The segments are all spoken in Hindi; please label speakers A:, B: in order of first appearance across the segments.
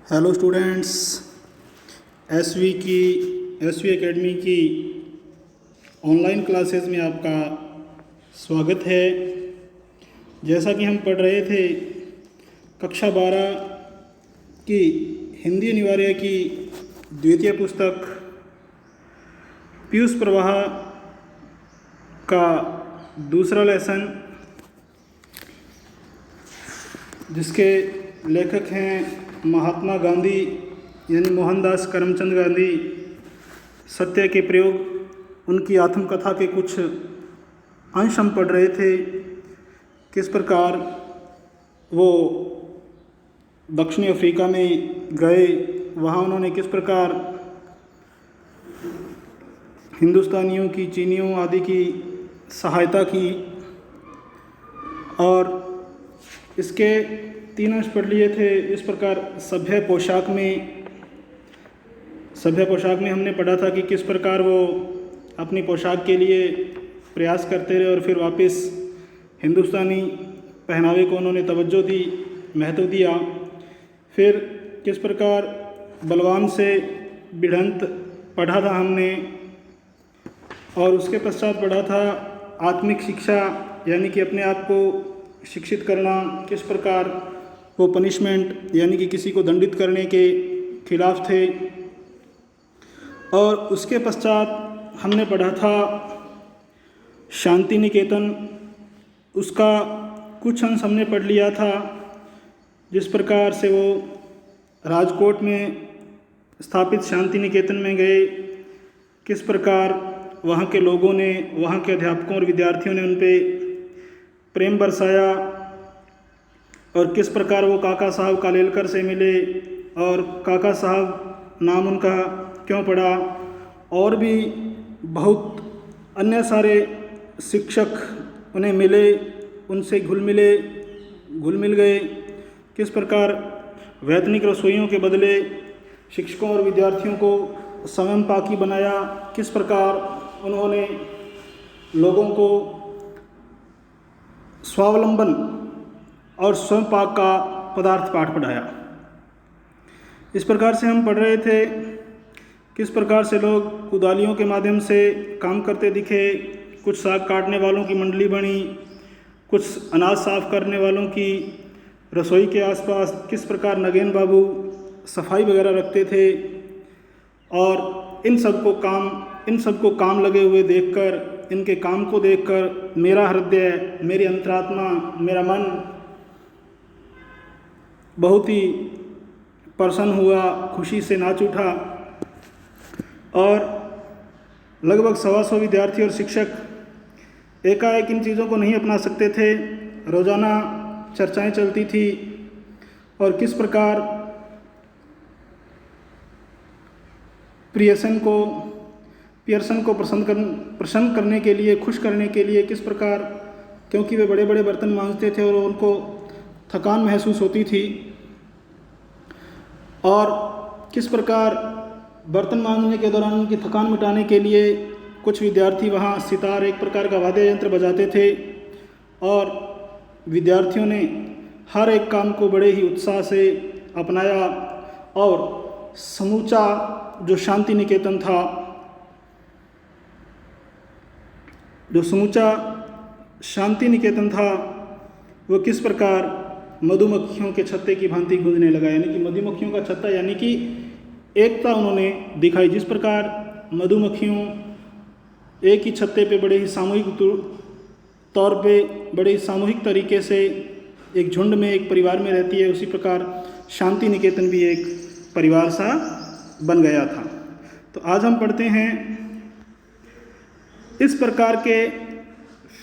A: हेलो स्टूडेंट्स, एसवी एकेडमी की ऑनलाइन क्लासेस में आपका स्वागत है। जैसा कि हम पढ़ रहे थे कक्षा 12 की हिंदी अनिवार्य की द्वितीय पुस्तक पीयूष प्रवाह का दूसरा लेसन, जिसके लेखक हैं महात्मा गांधी यानी मोहनदास करमचंद गांधी। सत्य के प्रयोग उनकी आत्मकथा के कुछ अंश हम पढ़ रहे थे। किस प्रकार वो दक्षिणी अफ्रीका में गए, वहाँ उन्होंने किस प्रकार हिंदुस्तानियों की, चीनियों आदि की सहायता की, और इसके 3 अंश पढ़ लिए थे। इस प्रकार सभ्य पोशाक में हमने पढ़ा था कि किस प्रकार वो अपनी पोशाक के लिए प्रयास करते रहे और फिर वापस हिंदुस्तानी पहनावे को उन्होंने तवज्जो दी, महत्व दिया। फिर किस प्रकार बलवान से भिड़ंत पढ़ा था हमने, और उसके पश्चात पढ़ा था आत्मिक शिक्षा यानी कि अपने आप को शिक्षित करना। किस प्रकार वो पनिशमेंट यानी कि किसी को दंडित करने के खिलाफ थे। और उसके पश्चात हमने पढ़ा था शांति निकेतन, उसका कुछ अंश हमने पढ़ लिया था। जिस प्रकार से वो राजकोट में स्थापित शांति निकेतन में गए, किस प्रकार वहाँ के लोगों ने, वहाँ के अध्यापकों और विद्यार्थियों ने उन पे प्रेम बरसाया, और किस प्रकार वो काका साहब कालेलकर से मिले और काका साहब नाम उनका क्यों पड़ा, और भी बहुत अन्य सारे शिक्षक उन्हें मिले, उनसे घुल मिल गए। किस प्रकार वैतनिक रसोइयों के बदले शिक्षकों और विद्यार्थियों को स्वयं पाकी बनाया, किस प्रकार उन्होंने लोगों को स्वावलंबन और स्वयं पाक का पदार्थ पाठ पढ़ाया। इस प्रकार से हम पढ़ रहे थे किस प्रकार से लोग कुदालियों के माध्यम से काम करते दिखे। कुछ साग काटने वालों की मंडली बनी, कुछ अनाज साफ करने वालों की, रसोई के आसपास किस प्रकार नगेन बाबू सफाई वगैरह रखते थे। और इन सबको काम लगे हुए देखकर, इनके काम को देखकर मेरा हृदय, मेरी अंतरात्मा, मेरा मन बहुत ही प्रसन्न हुआ, खुशी से नाच उठा। और लगभग 125 विद्यार्थी और शिक्षक एकाएक इन चीज़ों को नहीं अपना सकते थे। रोज़ाना चर्चाएं चलती थी, और किस प्रकार पियर्सन को प्रसन्न करने के लिए, खुश करने के लिए, किस प्रकार, क्योंकि वे बड़े बड़े बर्तन मांजते थे और उनको थकान महसूस होती थी, और किस प्रकार बर्तन मांजने के दौरान उनकी थकान मिटाने के लिए कुछ विद्यार्थी वहाँ सितार, एक प्रकार का वाद्य यंत्र बजाते थे। और विद्यार्थियों ने हर एक काम को बड़े ही उत्साह से अपनाया, और समूचा जो शांति निकेतन था, वो किस प्रकार मधुमक्खियों के छत्ते की भांति गूंजने लगा। यानी कि मधुमक्खियों का छत्ता, यानी कि एकता उन्होंने दिखाई। जिस प्रकार मधुमक्खियों एक ही छत्ते पे बड़े ही सामूहिक तौर पे, बड़े ही सामूहिक तरीके से एक झुंड में, एक परिवार में रहती है, उसी प्रकार शांति निकेतन भी एक परिवार सा बन गया था। तो आज हम पढ़ते हैं इस प्रकार के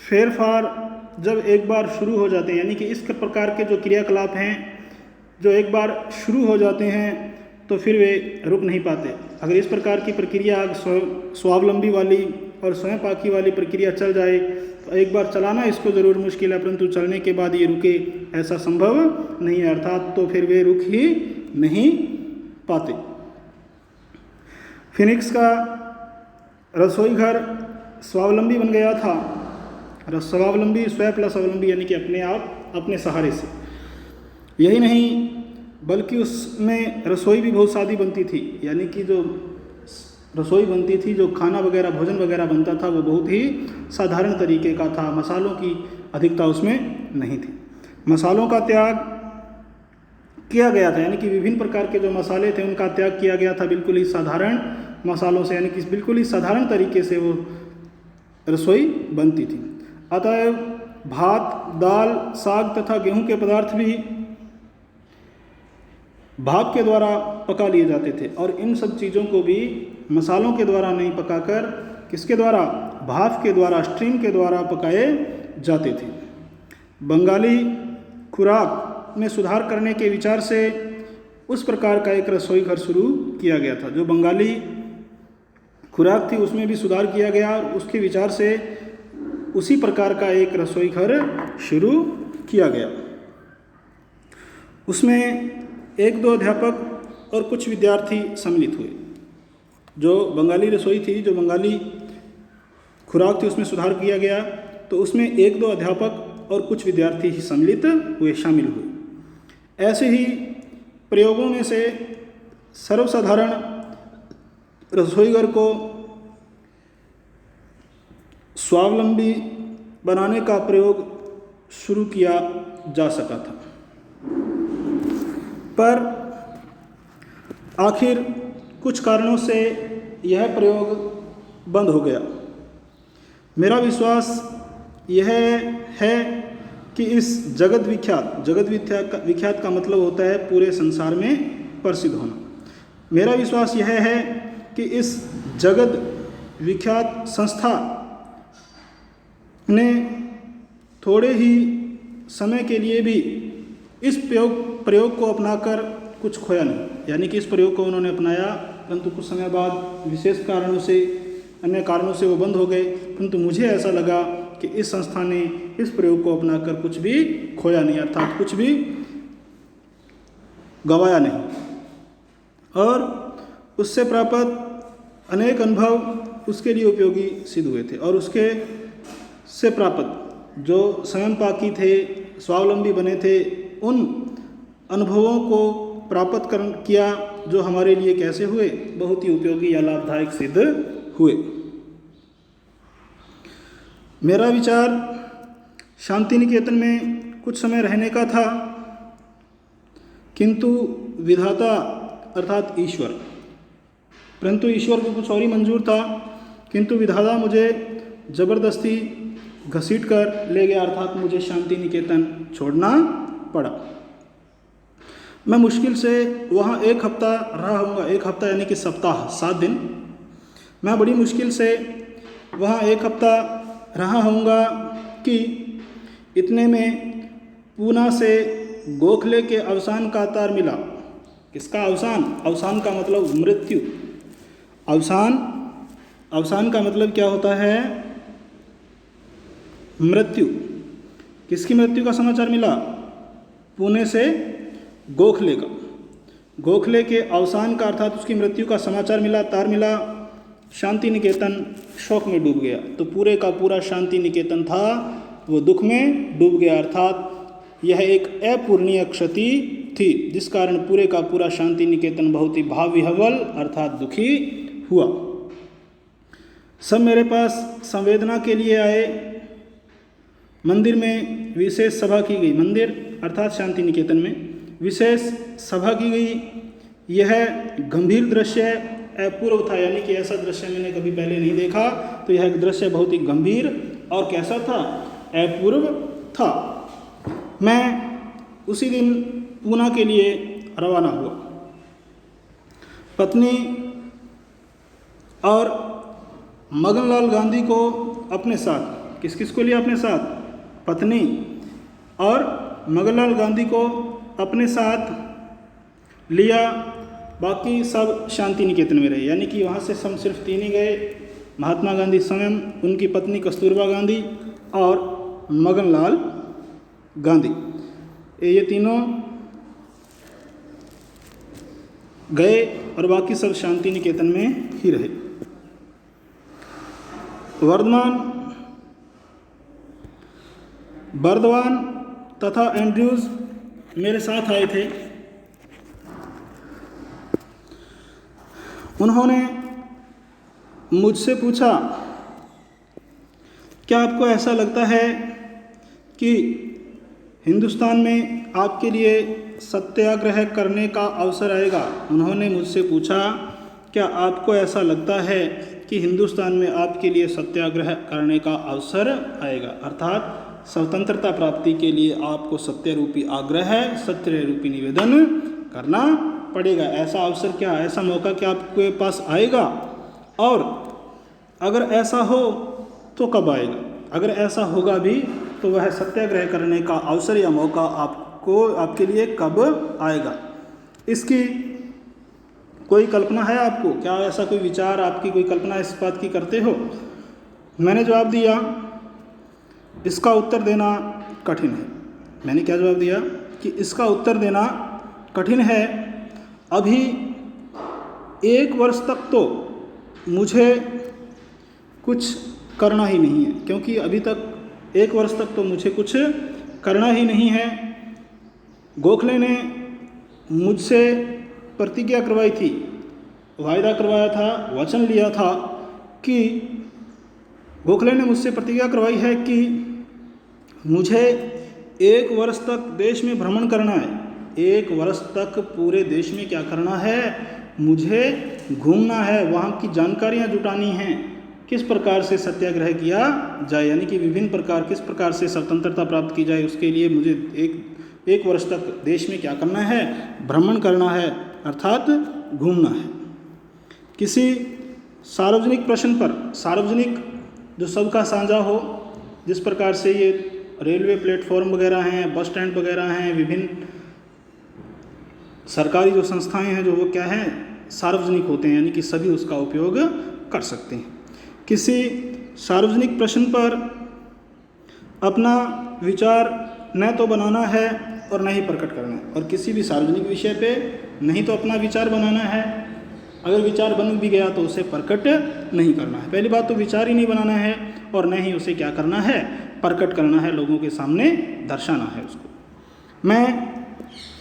A: फेरफार जब एक बार शुरू हो जाते हैं, यानी कि इस प्रकार के जो क्रियाकलाप हैं जो एक बार शुरू हो जाते हैं तो फिर वे रुक नहीं पाते। अगर इस प्रकार की प्रक्रिया स्वावलंबी वाली और स्वयं पाकी वाली प्रक्रिया चल जाए तो एक बार चलाना इसको ज़रूर मुश्किल है, परंतु चलने के बाद ये रुके ऐसा संभव नहीं है, अर्थात तो फिर वे रुक ही नहीं पाते। फिनिक्स का रसोई घर स्वावलंबी बन गया था। स्वावलंबी, स्व प्लस अवलंबी, यानी कि अपने आप, अपने सहारे से। यही नहीं बल्कि उसमें रसोई भी बहुत सादी बनती थी, यानी कि जो रसोई बनती थी, जो खाना वगैरह भोजन वगैरह बनता था वो बहुत ही साधारण तरीके का था। मसालों की अधिकता उसमें नहीं थी। मसालों का त्याग किया गया था, यानी कि विभिन्न प्रकार के जो मसाले थे उनका त्याग किया गया था बिल्कुल ही साधारण मसालों से, यानी कि बिल्कुल ही साधारण तरीके से वो रसोई बनती थी। अतः भात, दाल, साग तथा गेहूं के पदार्थ भी भाप के द्वारा पका लिए जाते थे, और इन सब चीज़ों को भी मसालों के द्वारा नहीं पकाकर किसके द्वारा, भाप के द्वारा, स्टीम के द्वारा पकाए जाते थे। बंगाली खुराक में सुधार करने के विचार से उस प्रकार का एक रसोई घर शुरू किया गया था। जो बंगाली खुराक थी उसमें भी सुधार किया गया, और उसके विचार से उसी प्रकार का एक रसोई घर शुरू किया गया। उसमें 1-2 अध्यापक और कुछ विद्यार्थी सम्मिलित हुए। जो बंगाली रसोई थी, जो बंगाली खुराक थी, उसमें सुधार किया गया, तो उसमें 1-2 अध्यापक और कुछ विद्यार्थी ही सम्मिलित हुए, शामिल हुए। ऐसे ही प्रयोगों में से सर्वसाधारण रसोईघर को स्वावलंबी बनाने का प्रयोग शुरू किया जा सका था, पर आखिर कुछ कारणों से यह प्रयोग बंद हो गया। मेरा विश्वास यह है कि इस जगत विख्यात का मतलब होता है पूरे संसार में प्रसिद्ध होना। मेरा विश्वास यह है कि इस जगत विख्यात संस्था ने थोड़े ही समय के लिए भी इस प्रयोग को अपनाकर कुछ खोया नहीं, यानी कि इस प्रयोग को उन्होंने अपनाया, परंतु कुछ समय बाद विशेष कारणों से, अन्य कारणों से वो बंद हो गए। परंतु मुझे ऐसा लगा कि इस संस्था ने इस प्रयोग को अपनाकर कुछ भी खोया नहीं, अर्थात कुछ भी गंवाया नहीं, और उससे प्राप्त अनेक अनुभव उसके लिए उपयोगी सिद्ध हुए थे। और उसके से प्राप्त जो स्वयंपाकी थे, स्वावलंबी बने थे, उन अनुभवों को प्राप्त किया जो हमारे लिए कैसे हुए, बहुत ही उपयोगी या लाभदायक सिद्ध हुए। मेरा विचार शांति निकेतन में कुछ समय रहने का था, किंतु विधाता अर्थात ईश्वर, परंतु ईश्वर को कुछ और ही मंजूर था, किंतु विधाता मुझे ज़बरदस्ती घसीट कर ले गया, अर्थात मुझे शांति निकेतन छोड़ना पड़ा। मैं मुश्किल से वहाँ 1 हफ्ता रहा होऊंगा, 1 हफ्ता यानी कि सप्ताह 7 दिन। मैं बड़ी मुश्किल से वहाँ 1 हफ्ता रहा होऊंगा कि इतने में पूना से गोखले के अवसान का तार मिला। किसका अवसान? अवसान का मतलब मृत्यु। अवसान का मतलब क्या होता है? मृत्यु। किसकी मृत्यु का समाचार मिला? पुणे से गोखले का। गोखले के अवसान का अर्थात उसकी मृत्यु का समाचार मिला, तार मिला। शांति निकेतन शोक में डूब गया। तो पूरे का पूरा शांति निकेतन था वो दुख में डूब गया, अर्थात यह एक अपूरणीय क्षति थी, जिस कारण पूरे का पूरा शांति निकेतन बहुत ही भाव विह्वल अर्थात दुखी हुआ। सब मेरे पास संवेदना के लिए आए। मंदिर में विशेष सभा की गई। मंदिर अर्थात शांति निकेतन में विशेष सभा की गई। यह गंभीर दृश्य अपूर्व था, यानी कि ऐसा दृश्य मैंने कभी पहले नहीं देखा। तो यह दृश्य बहुत ही गंभीर और कैसा था? अपूर्व था। मैं उसी दिन पूना के लिए रवाना हुआ। पत्नी और मगनलाल गांधी को अपने साथ, किस किस को लिया अपने साथ? पत्नी और मगनलाल गांधी को अपने साथ लिया। बाकी सब शांति निकेतन में रहे, यानी कि वहाँ से हम सिर्फ 3 ही गए। महात्मा गांधी स्वयं, उनकी पत्नी कस्तूरबा गांधी और मगनलाल गांधी, ये तीनों गए और बाकी सब शांति निकेतन में ही रहे। बर्दवान तथा एंड्रयूज मेरे साथ आए थे। उन्होंने मुझसे पूछा, क्या आपको ऐसा लगता है कि हिंदुस्तान में आपके लिए सत्याग्रह करने का अवसर आएगा? उन्होंने मुझसे पूछा, क्या आपको ऐसा लगता है कि हिंदुस्तान में आपके लिए सत्याग्रह करने का अवसर आएगा? अर्थात स्वतंत्रता प्राप्ति के लिए आपको सत्य रूपी आग्रह, सत्य रूपी निवेदन करना पड़ेगा। ऐसा अवसर क्या, ऐसा मौका क्या आपके पास आएगा? और अगर ऐसा हो तो कब आएगा? अगर ऐसा होगा भी तो वह सत्याग्रह करने का अवसर या मौका आपके लिए कब आएगा? इसकी कोई कल्पना है आपको? क्या ऐसा कोई विचार, आपकी कोई कल्पना इस बात की करते हो? मैंने जवाब दिया, इसका उत्तर देना कठिन है। मैंने क्या जवाब दिया कि इसका उत्तर देना कठिन है। अभी 1 वर्ष तक तो मुझे कुछ करना ही नहीं है, क्योंकि अभी तक 1 वर्ष तक तो मुझे कुछ करना ही नहीं है। गोखले ने मुझसे प्रतिज्ञा करवाई थी, वायदा करवाया था, वचन लिया था कि गोखले ने मुझसे प्रतिज्ञा करवाई है कि मुझे 1 वर्ष तक देश में भ्रमण करना है। 1 वर्ष तक पूरे देश में क्या करना है? मुझे घूमना है, वहाँ की जानकारियाँ जुटानी हैं, किस प्रकार से सत्याग्रह किया जाए, यानी कि विभिन्न प्रकार किस प्रकार से स्वतंत्रता प्राप्त की जाए। उसके लिए मुझे एक वर्ष तक देश में क्या करना है? भ्रमण करना है, अर्थात घूमना है। किसी सार्वजनिक प्रश्न पर, सार्वजनिक जो सबका साझा हो, जिस प्रकार से ये रेलवे प्लेटफॉर्म वगैरह हैं, बस स्टैंड वगैरह हैं, विभिन्न सरकारी जो संस्थाएं हैं, जो वो क्या हैं, सार्वजनिक होते हैं, यानी कि सभी उसका उपयोग कर सकते हैं। किसी सार्वजनिक प्रश्न पर अपना विचार न तो बनाना है और न ही प्रकट करना है, और किसी भी सार्वजनिक विषय पे नहीं तो अपना विचार बनाना है, अगर विचार बन भी गया तो उसे प्रकट नहीं करना है। पहली बात तो विचार ही नहीं बनाना है, और न ही उसे क्या करना है? प्रकट करना है, लोगों के सामने दर्शाना है उसको। मैं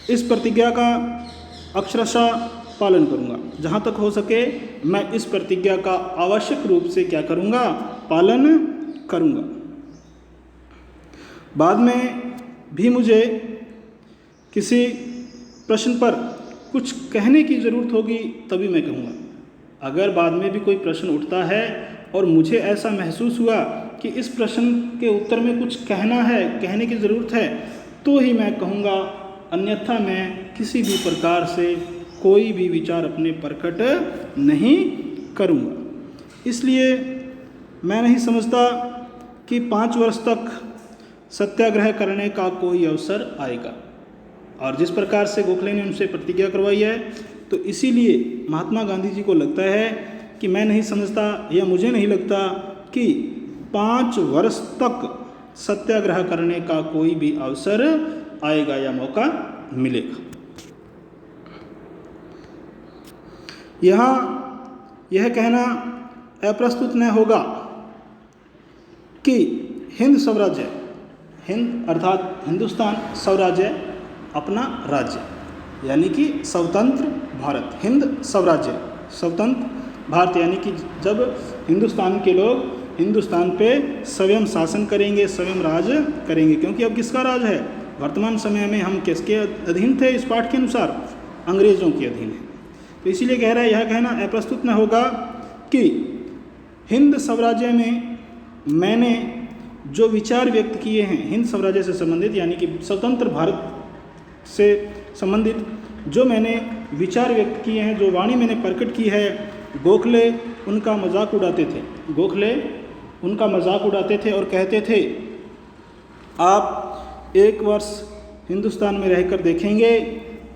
A: इस प्रतिज्ञा का अक्षरशः पालन करूँगा, जहाँ तक हो सके मैं इस प्रतिज्ञा का आवश्यक रूप से क्या करूँगा? पालन करूँगा। बाद में भी मुझे किसी प्रश्न पर कुछ कहने की ज़रूरत होगी तभी मैं कहूँगा। अगर बाद में भी कोई प्रश्न उठता है और मुझे ऐसा महसूस हुआ कि इस प्रश्न के उत्तर में कुछ कहना है, कहने की ज़रूरत है, तो ही मैं कहूँगा, अन्यथा मैं किसी भी प्रकार से कोई भी विचार अपने प्रकट नहीं करूँगा। इसलिए मैं नहीं समझता कि 5 वर्ष तक सत्याग्रह करने का कोई अवसर आएगा। और जिस प्रकार से गोखले ने उनसे प्रतिज्ञा करवाई है, तो इसीलिए महात्मा गांधी जी को लगता है कि मैं नहीं समझता, या मुझे नहीं लगता कि 5 वर्ष तक सत्याग्रह करने का कोई भी अवसर आएगा या मौका मिलेगा। यहाँ यह कहना अप्रस्तुत न होगा कि हिंद स्वराज्य, हिंद अर्थात हिंदुस्तान, स्वराज्य अपना राज्य, यानी कि स्वतंत्र भारत। हिंद स्वराज्य, स्वतंत्र भारत, यानी कि जब हिंदुस्तान के लोग हिंदुस्तान पे स्वयं शासन करेंगे, स्वयं राज करेंगे। क्योंकि अब किसका राज है? वर्तमान समय में हम किसके अधीन थे? इस पाठ के अनुसार अंग्रेज़ों के अधीन है। तो इसीलिए कह रहा है, यह कहना अप्रस्तुत न होगा कि हिंद स्वराज्य में मैंने जो विचार व्यक्त किए हैं, हिंद स्वराज्य से संबंधित, यानी कि स्वतंत्र भारत से संबंधित जो मैंने विचार व्यक्त किए हैं, जो वाणी मैंने प्रकट की है, गोखले उनका मजाक उड़ाते थे। गोखले उनका मजाक उड़ाते थे और कहते थे, आप 1 वर्ष हिंदुस्तान में रहकर देखेंगे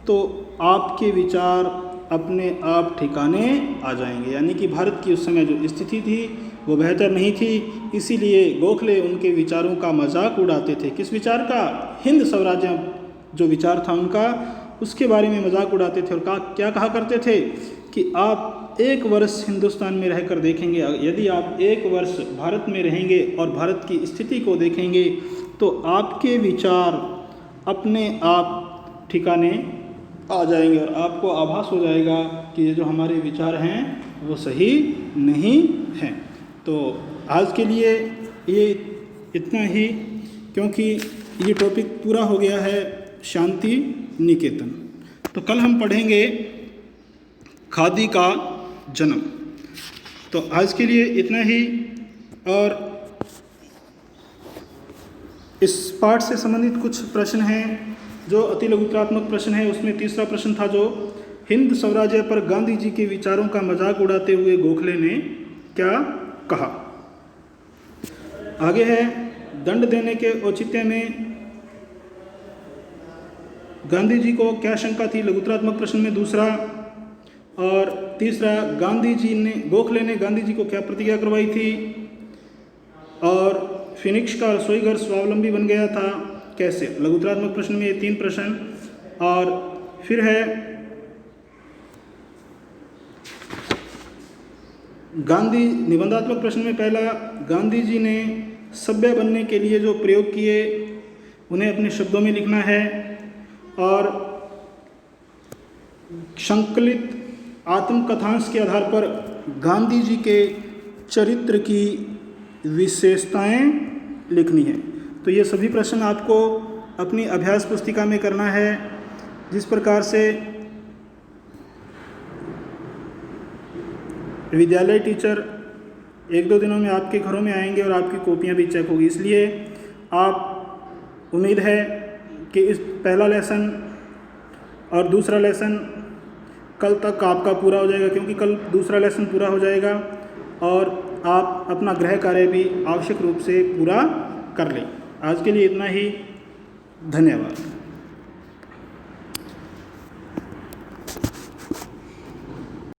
A: तो आपके विचार अपने आप ठिकाने आ जाएंगे। यानी कि भारत की उस समय जो स्थिति थी वो बेहतर नहीं थी, इसीलिए गोखले उनके विचारों का मजाक उड़ाते थे। किस विचार का? हिंद स्वराज्य जो विचार था उनका, उसके बारे में मजाक उड़ाते थे। और क्या कहा करते थे कि आप 1 वर्ष हिंदुस्तान में रहकर देखेंगे, यदि आप 1 वर्ष भारत में रहेंगे और भारत की स्थिति को देखेंगे तो आपके विचार अपने आप ठिकाने आ जाएंगे और आपको आभास हो जाएगा कि ये जो हमारे विचार हैं वो सही नहीं हैं। तो आज के लिए ये इतना ही, क्योंकि ये टॉपिक पूरा हो गया है शांति निकेतन। तो कल हम पढ़ेंगे खादी का जन्म। तो आज के लिए इतना ही। और इस पाठ से संबंधित कुछ प्रश्न हैं जो अति लघुत्रात्मक प्रश्न है। उसमें तीसरा प्रश्न था जो हिंद स्वराज्य पर गांधी जी के विचारों का मजाक उड़ाते हुए गोखले ने क्या कहा। आगे है दंड देने के औचित्य में गांधी जी को क्या शंका थी, लघुत्रात्मक प्रश्न में दूसरा। और तीसरा, गोखले ने गांधी जी को क्या प्रतिज्ञा करवाई थी। और फिनिक्स का रसोई घर स्वावलंबी बन गया था कैसे, लघुत्रात्मक प्रश्न में ये 3 प्रश्न। और फिर है निबंधात्मक प्रश्न में पहला, गांधी जी ने सभ्य बनने के लिए जो प्रयोग किए उन्हें अपने शब्दों में लिखना है। और संकलित आत्मकथांश के आधार पर गांधी जी के चरित्र की विशेषताएं लिखनी है। तो ये सभी प्रश्न आपको अपनी अभ्यास पुस्तिका में करना है। जिस प्रकार से विद्यालय टीचर 1-2 दिनों में आपके घरों में आएंगे और आपकी कॉपियां भी चेक होगी, इसलिए आप उम्मीद है कि इस पहला लेसन और दूसरा लेसन कल तक आपका पूरा हो जाएगा, क्योंकि कल दूसरा लेसन पूरा हो जाएगा और आप अपना गृह कार्य भी आवश्यक रूप से पूरा कर लें। आज के लिए इतना ही। धन्यवाद।